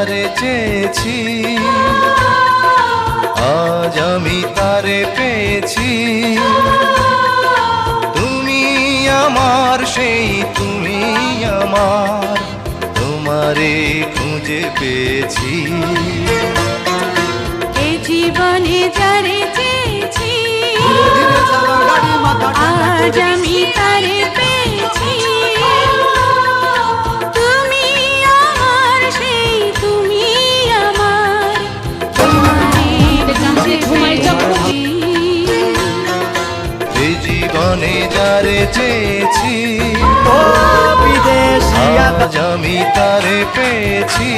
যারে চেয়েছি, আজ আমি তারে পেয়েছি। তুমি আমার, সেই তুমি আমার, তোমারে খুঁজে পেয়েছি। এ জীবনে যারে চেয়েছি, আজ আমি তারে পেয়েছি। তুমি আমার, সেই তুমি আমার, তোমারে খুঁজে পেয়েছি। এ জীবনে যারে চেয়েছি, ও বিদেশী আজ আমি তারে পেয়েছি।